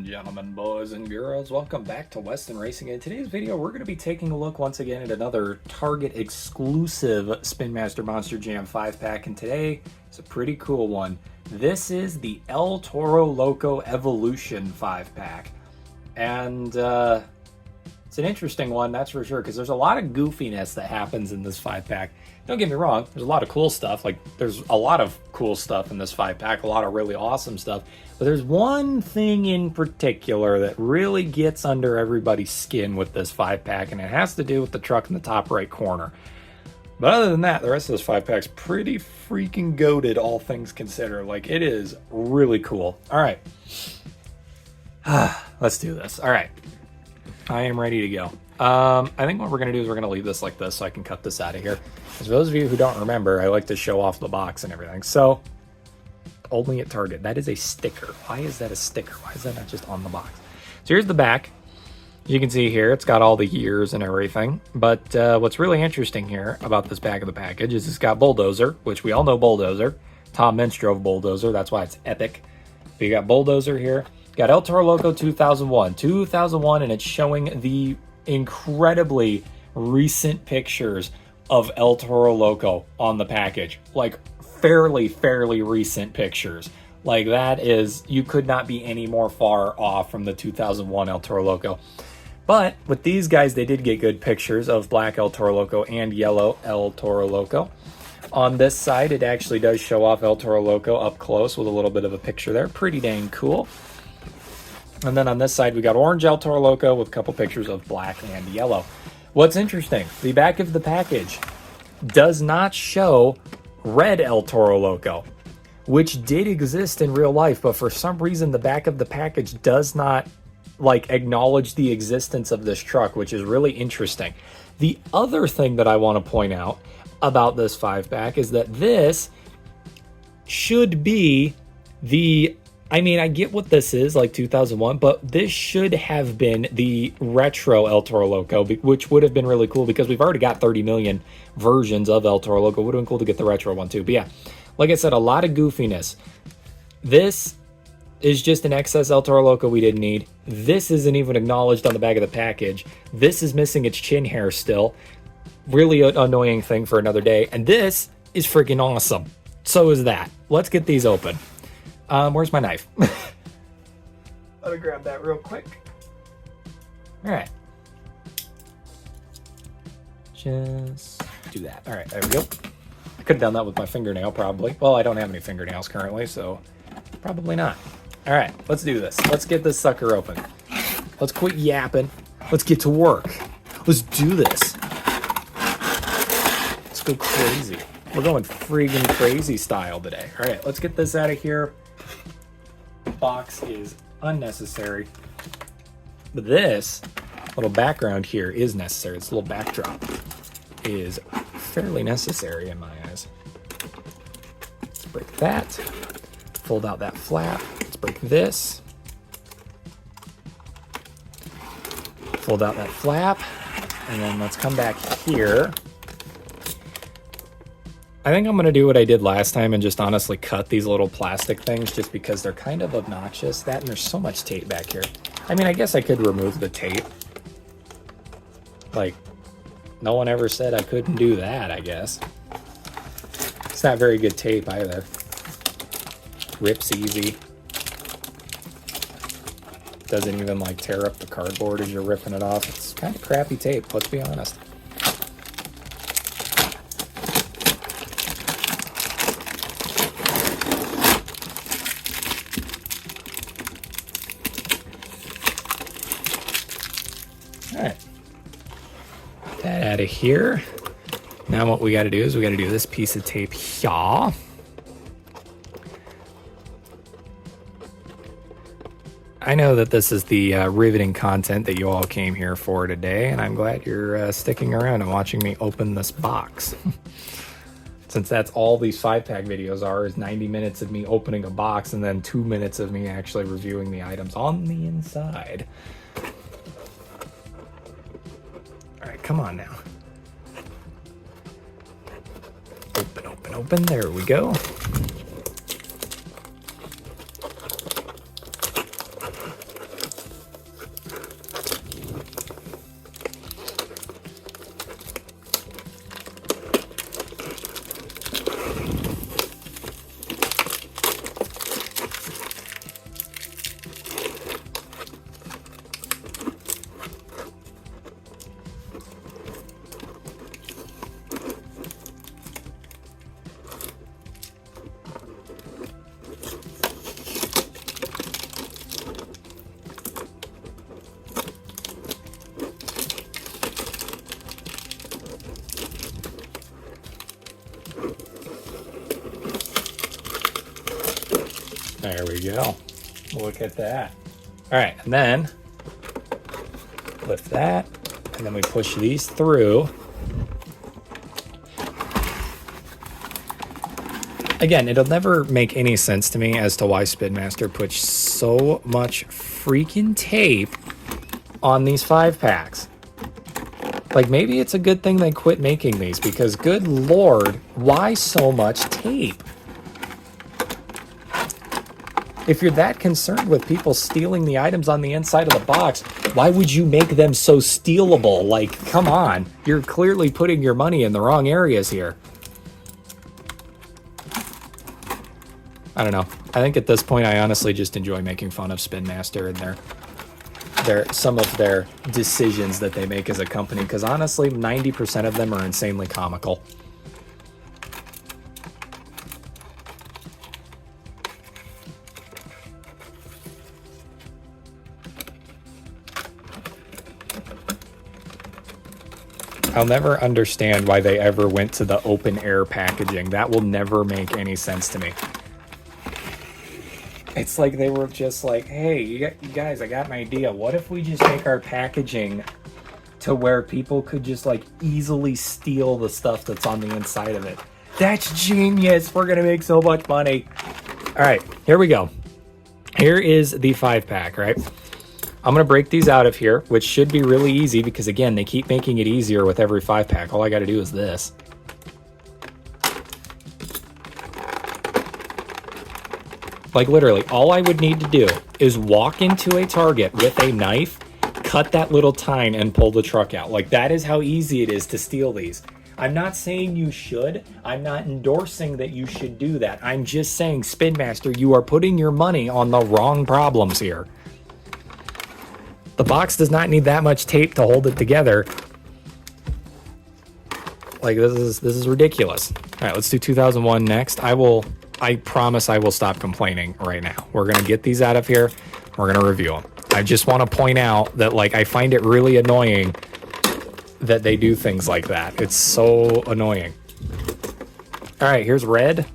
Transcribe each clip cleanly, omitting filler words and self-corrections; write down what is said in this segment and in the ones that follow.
and gentlemen, boys and girls, welcome back to Weston Racing. In today's video, we're going to be taking a look once again at another Target exclusive Spin Master Monster Jam 5-pack, and today is a pretty cool one. This is the El Toro Loco Evolution 5-pack, and it's an interesting one, that's for sure, because there's a lot of goofiness that happens in this 5-pack. Don't get me wrong, there's a lot of cool stuff, like there's a lot of cool stuff in this 5-pack, a lot of really awesome stuff, but there's one thing in particular that really gets under everybody's skin with this 5-pack, and it has to do with the truck in the top right corner. But other than that, the rest of this 5-pack's pretty freaking goated, all things considered. Like, it is really cool. Alright. Let's do this. Alright. I am ready to go. I think what we're going to do is we're going to leave this like this so I can cut this out of here. As for those of you who don't remember, I like to show off the box and everything. So, only at Target. That is a sticker. Why is that a sticker? Why is that not just on the box? So here's the back. You can see here, it's got all the years and everything. But what's really interesting here about this back of the package is it's got Bulldozer, which we all know Bulldozer. Tom Mintz drove Bulldozer. That's why it's epic. But you got Bulldozer here. Got El Toro Loco 2001, and it's showing the incredibly recent pictures of El Toro Loco on the package. Like, fairly recent pictures. Like, that is, you could not be any more far off from the 2001 El Toro Loco. But with these guys, they did get good pictures of black El Toro Loco and yellow El Toro Loco. On this side, it actually does show off El Toro Loco up close with a little bit of a picture there. Pretty dang cool. And then on this side, we got orange El Toro Loco with a couple pictures of black and yellow. What's interesting, the back of the package does not show red El Toro Loco, which did exist in real life, but for some reason, the back of the package does not acknowledge the existence of this truck, which is really interesting. The other thing that I want to point out about this 5-pack is that this should be the, I mean, I get what this is, like 2001, but this should have been the retro El Toro Loco, which would have been really cool because we've already got 30 million versions of El Toro Loco. Would have been cool to get the retro one too. But yeah, like I said, a lot of goofiness. This is just an excess El Toro Loco we didn't need. This isn't even acknowledged on the back of the package. This is missing its chin hair still. Really annoying thing for another day. And this is freaking awesome. So is that. Let's get these open. Where's my knife? Let me grab that real quick. All right. Just do that. All right, there we go. I could have done that with my fingernail, probably. Well, I don't have any fingernails currently, so probably not. All right, let's do this. Let's get this sucker open. Let's quit yapping. Let's get to work. Let's do this. Let's go crazy. We're going friggin' crazy style today. All right, let's get this out of here. Box is unnecessary, but this little background here is necessary. This little backdrop is fairly necessary in my eyes. Let's break that, fold out that flap. Let's break this, fold out that flap, and then let's come back here. I think I'm going to do what I did last time and just honestly cut these little plastic things just because they're kind of obnoxious. That, and there's so much tape back here. I mean, I guess I could remove the tape. Like, no one ever said I couldn't do that, I guess. It's not very good tape either. Rips easy. Doesn't even like tear up the cardboard as you're ripping it off. It's kind of crappy tape, let's be honest. Alright, that out of here. Now what we got to do is we got to do this piece of tape here. I know that this is the riveting content that you all came here for today, and I'm glad you're sticking around and watching me open this box. Since that's all these 5-pack videos are, is 90 minutes of me opening a box and then 2 minutes of me actually reviewing the items on the inside. Come on now. Open. There we go. There we go. Look at that. All right, and then lift that, and then we push these through. Again, it'll never make any sense to me as to why Spin Master puts so much freaking tape on these 5-packs. Like, maybe it's a good thing they quit making these, because good lord, why so much tape? If you're that concerned with people stealing the items on the inside of the box, why would you make them so stealable? Like, come on. You're clearly putting your money in the wrong areas here. I don't know. I think at this point, I honestly just enjoy making fun of Spin Master and some of their decisions that they make as a company, because honestly, 90% of them are insanely comical. I'll never understand why they ever went to the open air packaging. That will never make any sense to me. It's like they were just like, hey, you guys, I got an idea. What if we just make our packaging to where people could just like easily steal the stuff that's on the inside of it? That's genius. We're going to make so much money. All right, here we go. Here is the 5-pack, right? I'm going to break these out of here, which should be really easy because, again, they keep making it easier with every 5-pack. All I got to do is this. Like, literally, all I would need to do is walk into a Target with a knife, cut that little tine, and pull the truck out. Like, that is how easy it is to steal these. I'm not saying you should. I'm not endorsing that you should do that. I'm just saying, Spin Master, you are putting your money on the wrong problems here. The box does not need that much tape to hold it together. Like, this is ridiculous. All right, let's do 2001 next. I promise I will stop complaining right now. We're going to get these out of here. We're going to review them. I just want to point out that, like, I find it really annoying that they do things like that. It's so annoying. All right, here's red.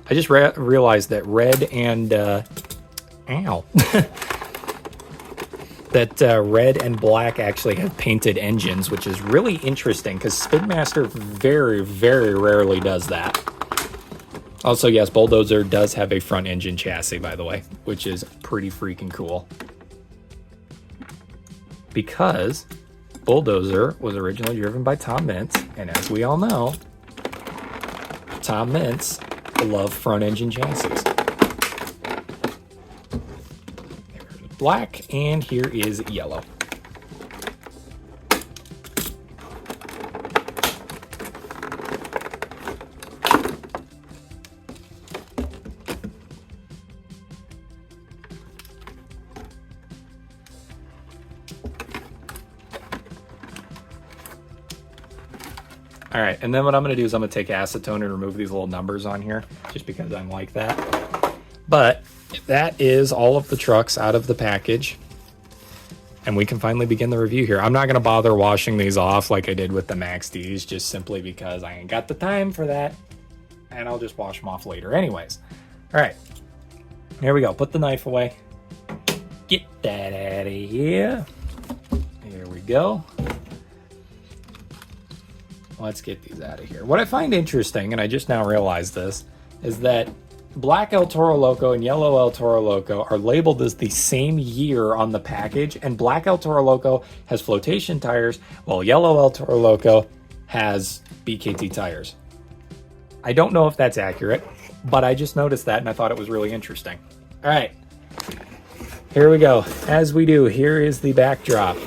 I just realized that red and... ow. that red and black actually have painted engines, which is really interesting because Spin Master very, very rarely does that. Also, yes, Bulldozer does have a front engine chassis, by the way, which is pretty freaking cool. Because Bulldozer was originally driven by Tom Mintz, and as we all know, Tom Mintz loved front engine chassis. There's black, and here is yellow. All right, and then what I'm going to do is I'm going to take acetone and remove these little numbers on here, just because I'm like that. But that is all of the trucks out of the package, and we can finally begin the review here. I'm not going to bother washing these off like I did with the Max Ds, just simply because I ain't got the time for that, and I'll just wash them off later anyways. All right, here we go. Put the knife away. Get that out of here. Here we go. Let's get these out of here. What I find interesting, and I just now realized this, is that black El Toro Loco and yellow El Toro Loco are labeled as the same year on the package, and black El Toro Loco has flotation tires, while yellow El Toro Loco has BKT tires. I don't know if that's accurate, but I just noticed that, and I thought it was really interesting. All right, here we go. As we do, here is the backdrop.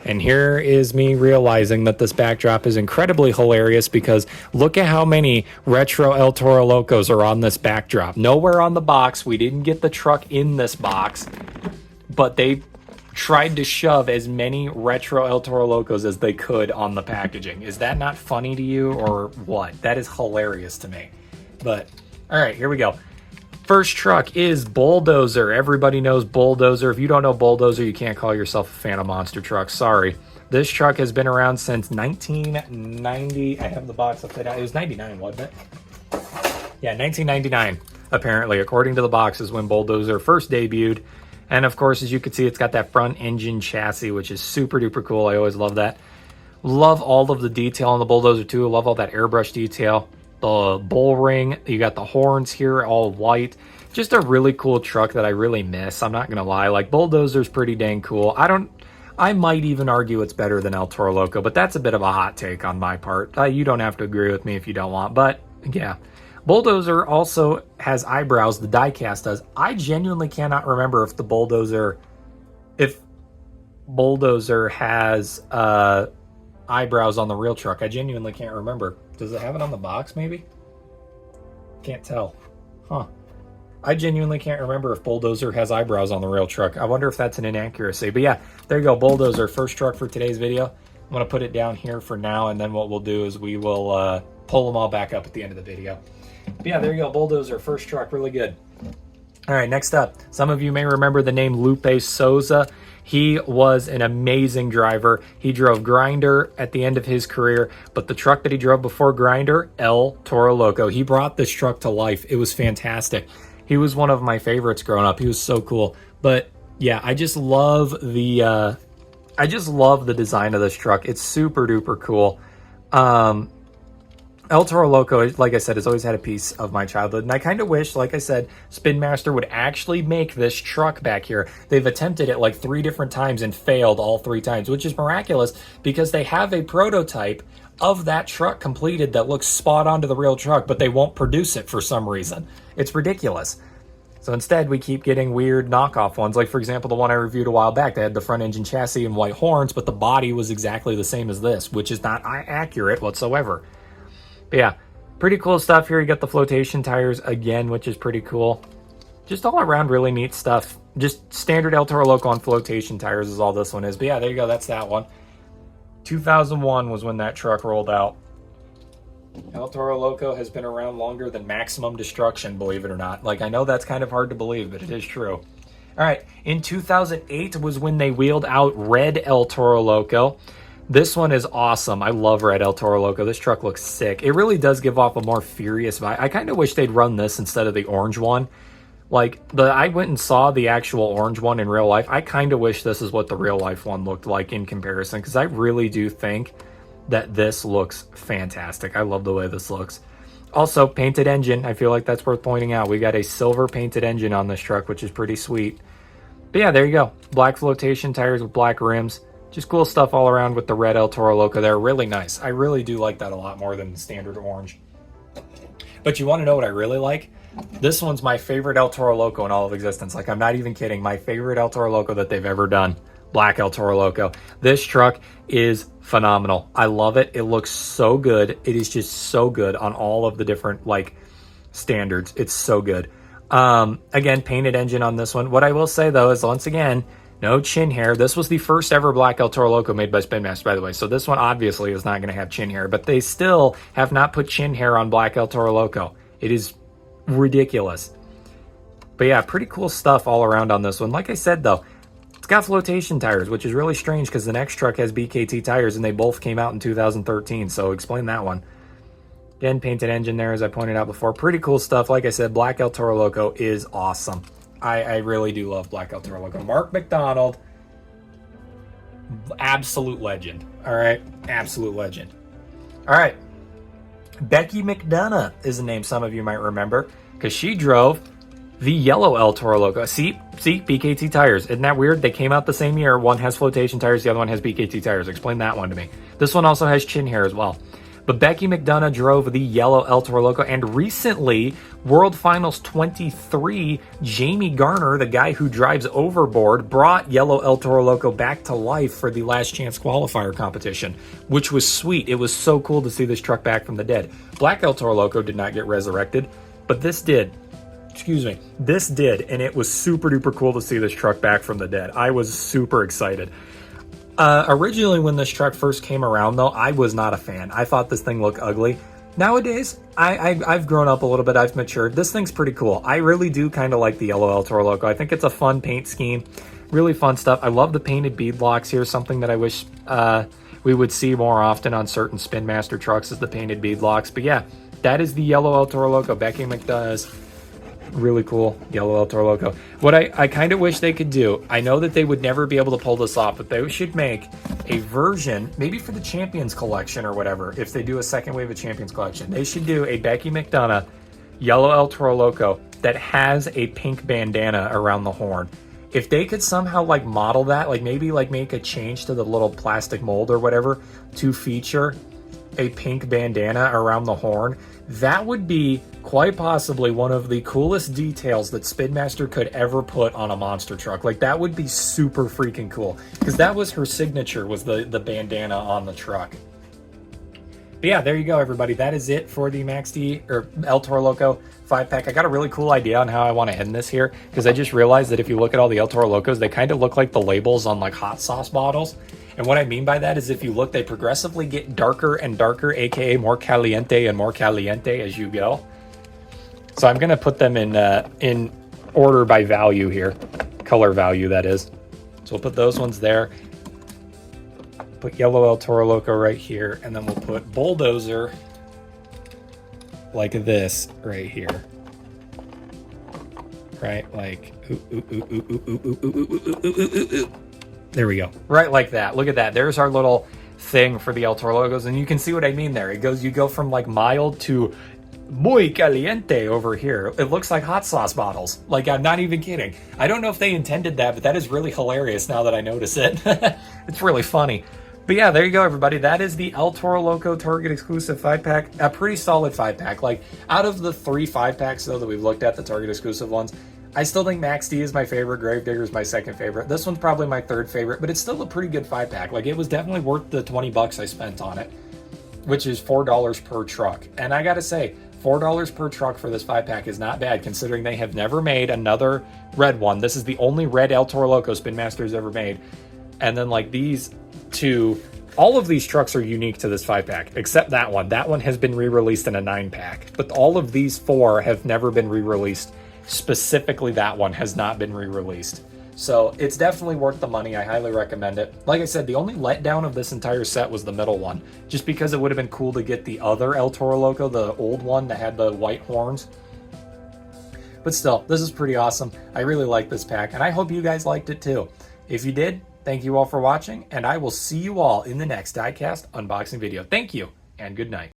And here is me realizing that this backdrop is incredibly hilarious because look at how many retro El Toro Locos are on this backdrop. Nowhere on the box. We didn't get the truck in this box, but they tried to shove as many retro El Toro Locos as they could on the packaging. Is that not funny to you or what? That is hilarious to me. But, all right, here we go. First truck is Bulldozer. Everybody knows Bulldozer. If you don't know Bulldozer, you can't call yourself a fan of monster trucks. Sorry. This truck has been around since 1990. I have the box upside down. It was 99, wasn't it? Yeah, 1999. apparently, according to the box, is when Bulldozer first debuted. And of course, as you can see, it's got that front engine chassis, which is super duper cool. I always love that. Love all of the detail on the Bulldozer too. Love all that airbrush detail. The bull ring, you got the horns here, all white. Just a really cool truck that I really miss. I'm not gonna lie. Like, Bulldozer's pretty dang cool. I might even argue it's better than El Toro Loco, but that's a bit of a hot take on my part. You don't have to agree with me if you don't want, but yeah. Bulldozer also has eyebrows, the diecast does. I genuinely cannot remember if Bulldozer has eyebrows on the real truck. I genuinely can't remember. Does it have it on the box, maybe? Can't tell. Huh. I genuinely can't remember if Bulldozer has eyebrows on the real truck. I wonder if that's an inaccuracy. But yeah, there you go, Bulldozer, first truck for today's video. I'm going to put it down here for now, and then what we'll do is we will pull them all back up at the end of the video. But yeah, there you go, Bulldozer, first truck, really good. All right, next up, some of you may remember the name Lupe Souza. He was an amazing driver. He drove Grinder at the end of his career, but the truck that he drove before Grinder, El Toro Loco, he brought this truck to life. It was fantastic. He was one of my favorites growing up. He was so cool. But yeah, I just love the design of this truck. It's super duper cool. El Toro Loco, like I said, has always had a piece of my childhood. And I kind of wish, like I said, Spin Master would actually make this truck back here. They've attempted it like 3 different times and failed all 3 times, which is miraculous because they have a prototype of that truck completed that looks spot on to the real truck, but they won't produce it for some reason. It's ridiculous. So instead, we keep getting weird knockoff ones. Like, for example, the one I reviewed a while back, they had the front engine chassis and white horns, but the body was exactly the same as this, which is not accurate whatsoever. But yeah, pretty cool stuff here. You got the flotation tires again, which is pretty cool. Just all around really neat stuff. Just standard El Toro Loco on flotation tires is all this one is. But yeah, there you go. That's that one. 2001 was when that truck rolled out. El Toro Loco has been around longer than Maximum Destruction, believe it or not. Like, I know that's kind of hard to believe, but it is true. All right, in 2008 was when they wheeled out Red El Toro Loco. This one is awesome. I love Red El Toro Loco. This truck looks sick. It really does give off a more furious vibe. I kind of wish they'd run this instead of the orange one. Like, I went and saw the actual orange one in real life. I kind of wish this is what the real life one looked like in comparison, because I really do think that this looks fantastic. I love the way this looks. Also, painted engine. I feel like that's worth pointing out. We got a silver painted engine on this truck, which is pretty sweet. But yeah, there you go. Black flotation tires with black rims. Just cool stuff all around with the Red El Toro Loco. They're really nice. I really do like that a lot more than the standard orange. But you want to know what I really like? This one's my favorite El Toro Loco in all of existence. Like, I'm not even kidding. My favorite El Toro Loco that they've ever done. Black El Toro Loco. This truck is phenomenal. I love it. It looks so good. It is just so good on all of the different, like, standards. It's so good. Again, painted engine on this one. What I will say, though, is once again, no chin hair. This was the first ever Black El Toro Loco made by Spin Master, by the way. So this one obviously is not going to have chin hair, but they still have not put chin hair on Black El Toro Loco. It is ridiculous. But yeah, pretty cool stuff all around on this one. Like I said, though, it's got flotation tires, which is really strange because the next truck has BKT tires and they both came out in 2013. So explain that one. Again, painted engine there, as I pointed out before. Pretty cool stuff. Like I said, Black El Toro Loco is awesome. I really do love Black El Toro Loco. Mark McDonald, absolute legend. All right, absolute legend. All right, Becky McDonough is a name some of you might remember because she drove the yellow El Toro Loco. See, BKT tires. Isn't that weird? They came out the same year. One has flotation tires, the other one has BKT tires. Explain that one to me. This one also has chin hair as well. But Becky McDonough drove the yellow El Toro Loco, and recently, World Finals 23, Jamie Garner, the guy who drives Overboard, brought yellow El Toro Loco back to life for the Last Chance qualifier competition, which was sweet. It was so cool to see this truck back from the dead. Black El Toro Loco did not get resurrected, but this did. Excuse me. This did, and it was super duper cool to see this truck back from the dead. I was super excited. Originally, when this truck first came around, though, I was not a fan. I thought this thing looked ugly. Nowadays, I've grown up a little bit. I've matured. This thing's pretty cool. I really do kind of like the yellow El Toro Loco. I think it's a fun paint scheme. Really fun stuff. I love the painted bead locks here. Something that I wish we would see more often on certain Spin Master trucks is the painted bead locks. But yeah, that is the yellow El Toro Loco. Becky McDonough's Really cool yellow El Toro Loco. What I kind of wish they could do, I know that they would never be able to pull this off, but they should make a version, maybe for the Champions Collection or whatever, if they do a second wave of Champions Collection. They should do a Becky McDonough yellow El Toro Loco that has a pink bandana around the horn. If they could somehow like model that, like maybe like make a change to the little plastic mold or whatever to feature a pink bandana around the horn, that would be quite possibly one of the coolest details that Spin Master could ever put on a monster truck. Like that would be super freaking cool, because that was her signature, was the bandana on the truck. But yeah, there you go, everybody. That is it for the Max D or El Toro Loco 5-pack. I got a really cool idea on how I want to end this here, because I just realized that if you look at all the El Toro Locos, they kind of look like the labels on like hot sauce bottles. And what I mean by that is if you look, they progressively get darker and darker, aka more caliente and more caliente as you go. So I'm going to put them in order by value here, color value that is. So we'll put those ones there. Put yellow El Toro Loco right here, and then we'll put Bulldozer like this right here. Right, like there we go. Right like that. Look at that. There's our little thing for the El Toro Logos, and you can see what I mean there. You go from like mild to muy caliente over here. It looks like hot sauce bottles. Like, I'm not even kidding. I don't know if they intended that, but that is really hilarious now that I notice it. It's really funny. But yeah, there you go, everybody. That is the El Toro Loco Target exclusive 5-pack. A pretty solid 5-pack. Like, out of the 3 5-packs, though, that we've looked at, the Target exclusive ones, I still think Max D is my favorite. Gravedigger is my second favorite. This one's probably my third favorite, but it's still a pretty good 5-pack. Like, it was definitely worth the $20 I spent on it, which is $4 per truck. And I gotta say, $4 per truck for this 5-pack is not bad, considering they have never made another red one. This is the only red El Toro Loco Spin Master's ever made. And then like these two, all of these trucks are unique to this 5-pack, except that one. That one has been re-released in a 9-pack. But all of these 4 have never been re-released. Specifically, that one has not been re-released. So it's definitely worth the money. I highly recommend it. Like I said, the only letdown of this entire set was the middle one, just because it would have been cool to get the other El Toro Loco, the old one that had the white horns. But still, this is pretty awesome. I really like this pack, and I hope you guys liked it too. If you did, thank you all for watching, and I will see you all in the next diecast unboxing video. Thank you, and good night.